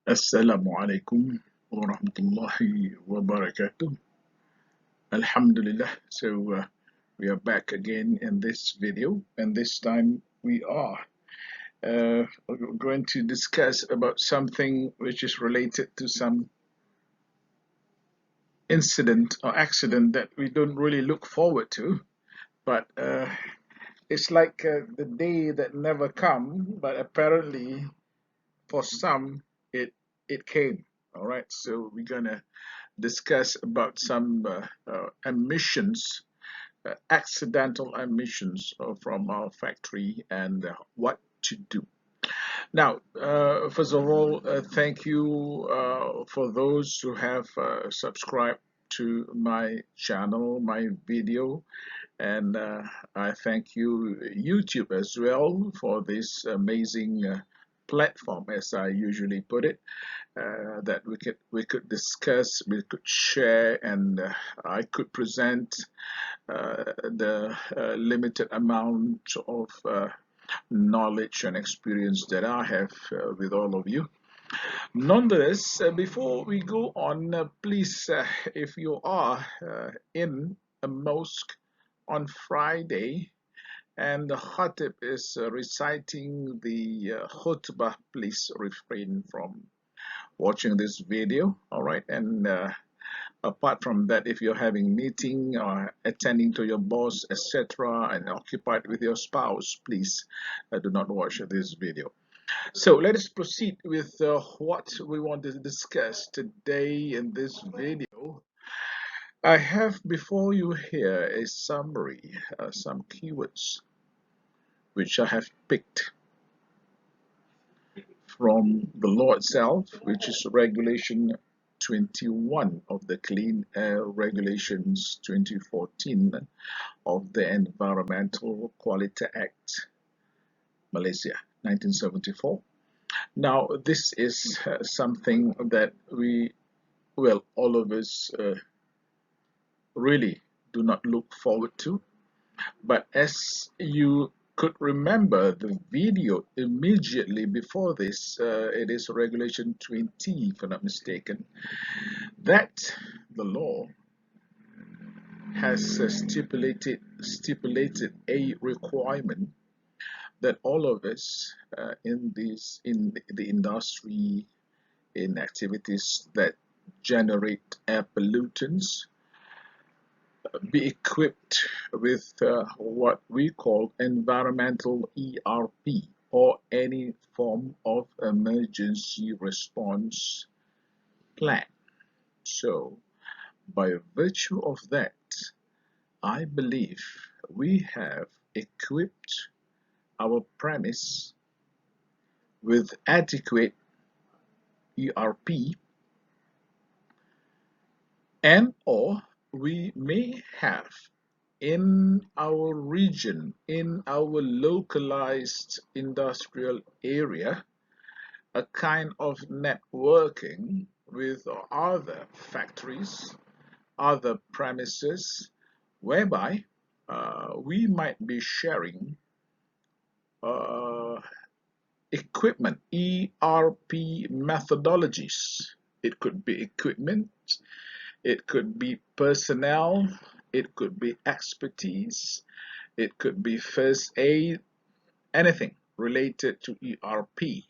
Assalamu alaikum wa rahmatullahi wa barakatuh. Alhamdulillah. We are back again in this video, and this time we are going to discuss about something which is related to some incident or accident that we don't really look forward to, but it's like the day that never come, but apparently for some it came. All right, so we're gonna discuss about some emissions, accidental emissions from our factory and what to do. Now, first of all, thank you for those who have subscribed to my channel, my video, and I thank you, YouTube, as well, for this amazing platform, as I usually put it, that we could discuss, we could share, and I could present the limited amount of knowledge and experience that I have with all of you. Nonetheless, before we go on, please, if you are in a mosque on Friday and the khatib is reciting the khutbah, please refrain from watching this video. All right, and apart from that, if you're having meeting or attending to your boss, etc., and occupied with your spouse, please do not watch this video. So let us proceed with what we want to discuss today in this video. I have before you here a summary, some keywords which I have picked from the law itself, which is Regulation 21 of the Clean Air Regulations 2014 of the Environmental Quality Act, Malaysia, 1974. Now, this is something that all of us really do not look forward to. But as you could remember the video immediately before this, it is Regulation 20, if I'm not mistaken, that the law has stipulated a requirement that all of us in the industry, in activities that generate air pollutants, be equipped with what we call environmental ERP, or any form of emergency response plan. So, by virtue of that, I believe we have equipped our premise with adequate ERP, and or we may have in our region, in our localized industrial area, a kind of networking with other factories, other premises, whereby we might be sharing uh, equipment, ERP methodologies. It could be equipment, it could be personnel, it could be expertise, it could be first aid, anything related to ERP.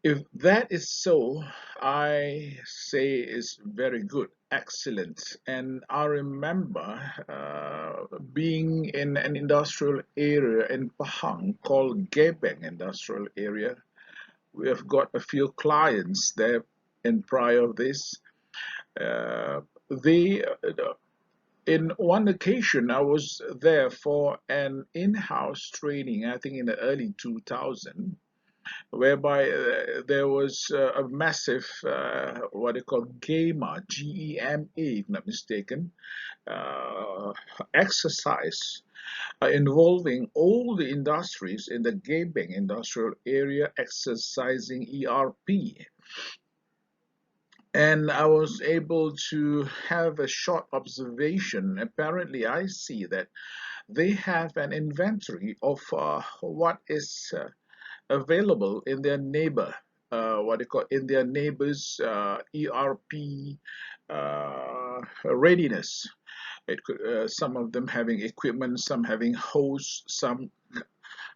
If that is so, I say it's very good, excellent. And I remember being in an industrial area in Pahang called Gebeng Industrial Area. We have got a few clients there, and prior of this, they in one occasion I was there for an in-house training, I think in the early 2000, whereby there was a massive what they call GEMA, GEMA, if not mistaken, uh, exercise involving all the industries in the Gebeng industrial area exercising ERP. And I was able to have a short observation. Apparently, I see that they have an inventory of what is available in their neighbor what they call in their neighbors ERP readiness. It could some of them having equipment, some having hosts, some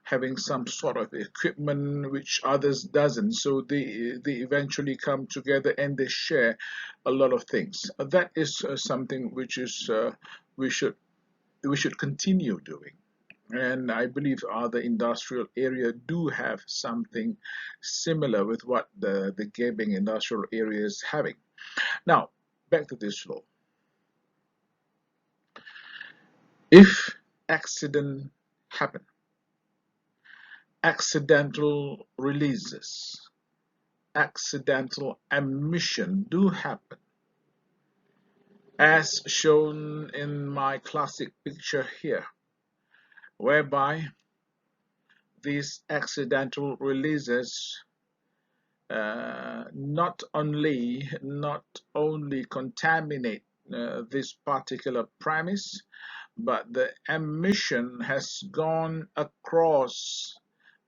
having some sort of equipment which others doesn't, so they eventually come together and they share a lot of things. That is something which is we should we should continue doing, and I believe other industrial area do have something similar with what the Gebeng industrial area is having. Now back to this law. If accident happen, accidental releases, accidental emission do happen, as shown in my classic picture here, whereby these accidental releases not only contaminate this particular premise, but the emission has gone across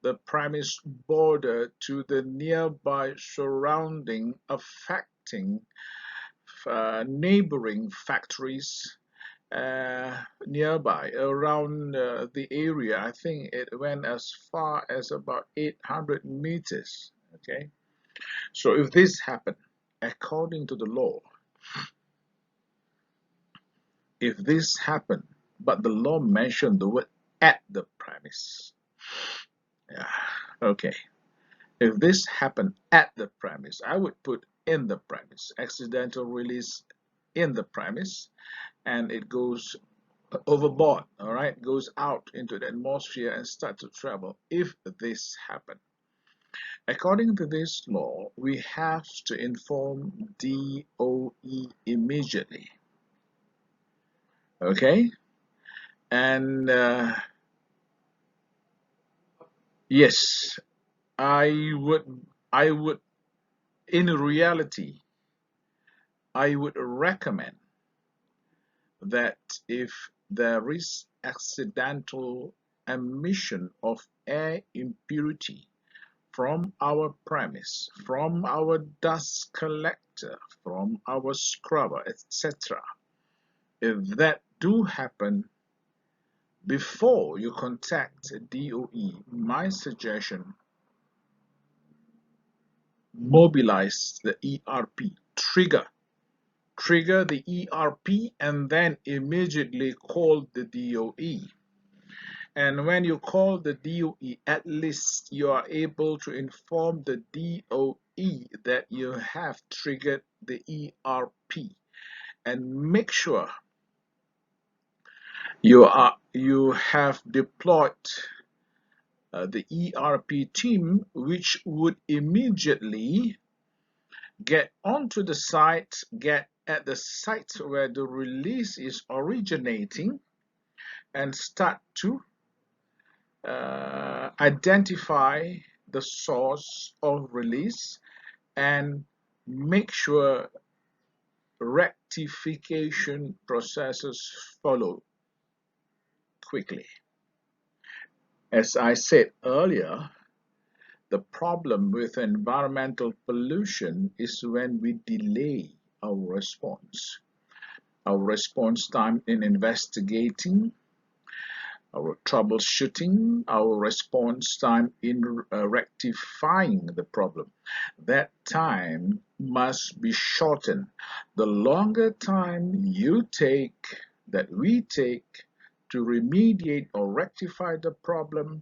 the premise border to the nearby surrounding, affecting neighboring factories nearby around the area. I think it went as far as about 800 meters. Okay, so if this happened, according to the law, if this happened, but the law mentioned the word at the premise. Yeah, okay. If this happened at the premise, I would put in the premise, accidental release in the premise, and it goes overboard, all right, goes out into the atmosphere and start to travel. If this happened, according to this law, we have to inform DOE immediately. Okay, and yes, I would, I would, in reality, I would recommend that if there is accidental emission of air impurity from our premise, from our dust collector, from our scrubber, etc., if that do happen, before you contact DOE, my suggestion, mobilize the ERP, trigger the ERP, and then immediately call the DOE. And when you call the DOE, at least you are able to inform the DOE that you have triggered the ERP, and make sure you have deployed the ERP team, which would immediately get onto the site, get at the site where the release is originating, and start to identify the source of release and make sure rectification processes follow quickly. As I said earlier, the problem with environmental pollution is when we delay our response. Our response time in investigating, our troubleshooting, our response time in rectifying the problem. That time must be shortened. The longer time that we take to remediate or rectify the problem,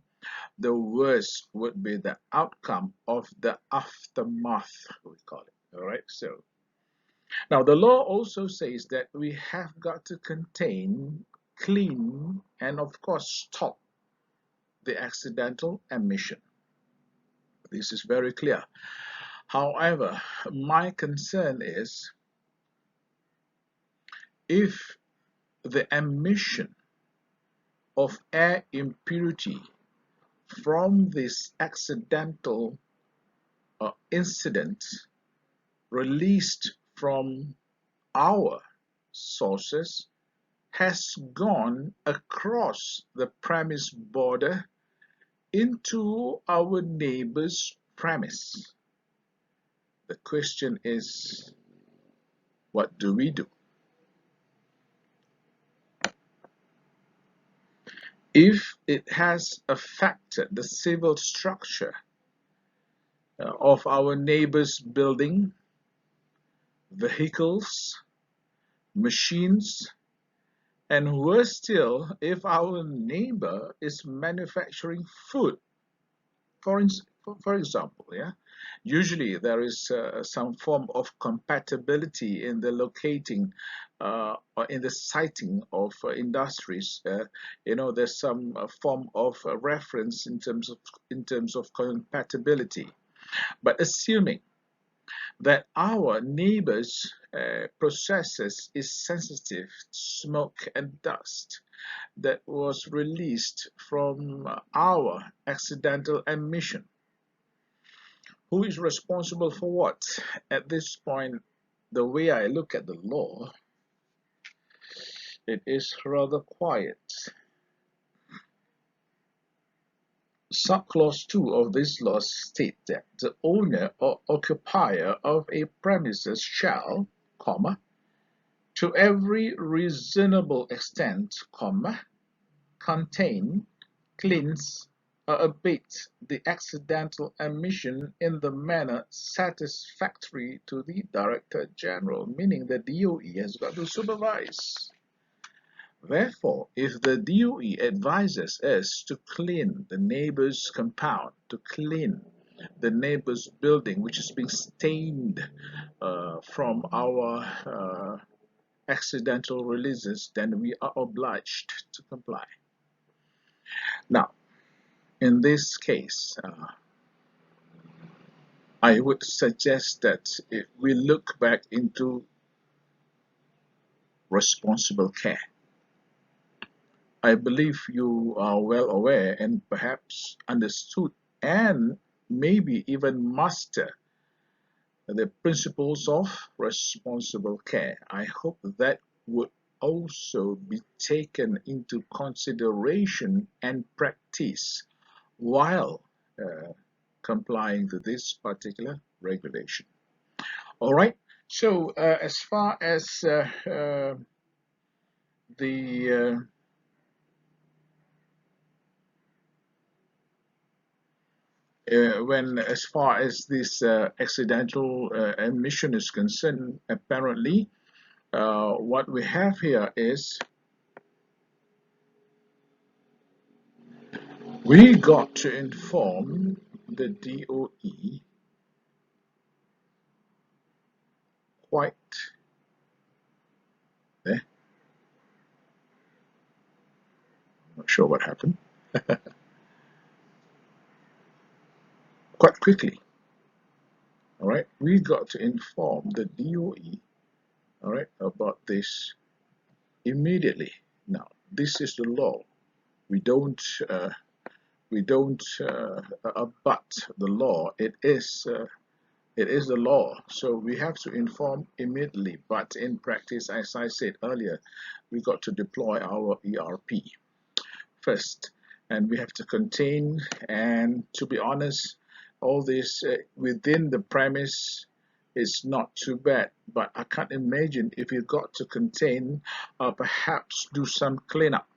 the worse would be the outcome of the aftermath, we call it. All right, so now the law also says that we have got to contain, clean, and of course stop the accidental emission. This is very clear. However, my concern is if the emission of air impurity from this accidental incident released from our sources has gone across the premise border into our neighbor's premise. The question is, what do we do? If it has affected the civil structure of our neighbor's building, vehicles, machines, and worse still, if our neighbor is manufacturing food, for, for example, yeah, usually there is some form of compatibility in the locating or in the siting of industries. There's some form of reference in terms of compatibility. But assuming that our neighbors' processes is sensitive to smoke and dust that was released from our accidental emission. Who is responsible for what? At this point, the way I look at the law, it is rather quiet. Subclause 2 of this law states that the owner or occupier of a premises shall, comma, to every reasonable extent, comma, contain, cleanse, or abate the accidental emission in the manner satisfactory to the Director General, meaning the DOE has got to supervise. Therefore, if the DOE advises us to clean the neighbor's compound, to clean the neighbor's building, which is being stained from our accidental releases, then we are obliged to comply. Now, in this case, I would suggest that if we look back into responsible care, I believe you are well aware and perhaps understood and maybe even master the principles of responsible care. I hope that would also be taken into consideration and practice while complying to this particular regulation. All right. So as far as the as far as this accidental emission is concerned, apparently what we have here is we got to inform the DOE quite not sure what happened quite quickly. All right, we got to inform the DOE, all right, about this immediately. Now, this is the law. We don't abut the law. It is the law, so we have to inform immediately. But in practice, as I said earlier, we got to deploy our ERP first, and we have to contain. And to be honest, all this within the premise is not too bad, but I can't imagine if you got to contain or perhaps do some cleanup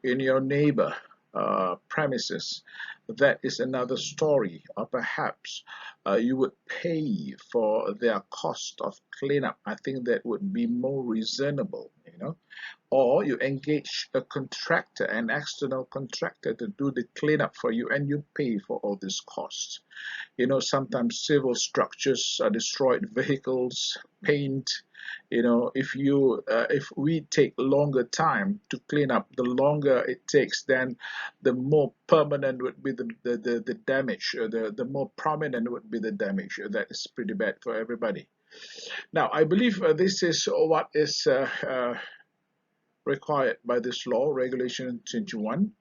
in your neighbor premises. That is another story. Or perhaps you would pay for their cost of cleanup. I think that would be more reasonable, or you engage a contractor, an external contractor, to do the cleanup for you, and you pay for all these costs. Sometimes civil structures are destroyed, vehicles, paint. If we take longer time to clean up, the longer it takes, then the more permanent would be the damage, the more prominent would be the damage. That is pretty bad for everybody. Now, I believe this is what is required by this law, Regulation 21,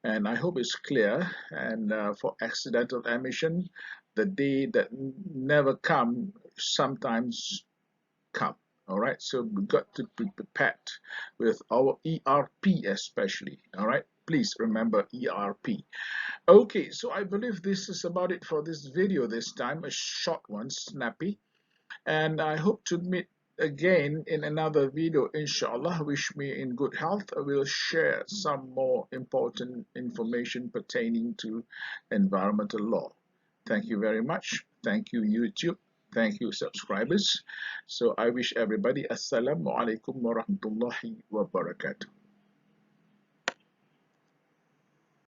and I hope it's clear. And for accidental emission, the day that never come sometimes come. All right, so we've got to be prepared with our ERP especially. All right, Please remember ERP. Okay, so I believe this is about it for this video this time, a short one, snappy. And I hope to meet again in another video, inshallah. Wish me in good health. I will share some more important information pertaining to environmental law. Thank you very much. Thank you, YouTube. Thank you, subscribers. So I wish everybody assalamu alaikum wa rahmatullahi wa barakatuh.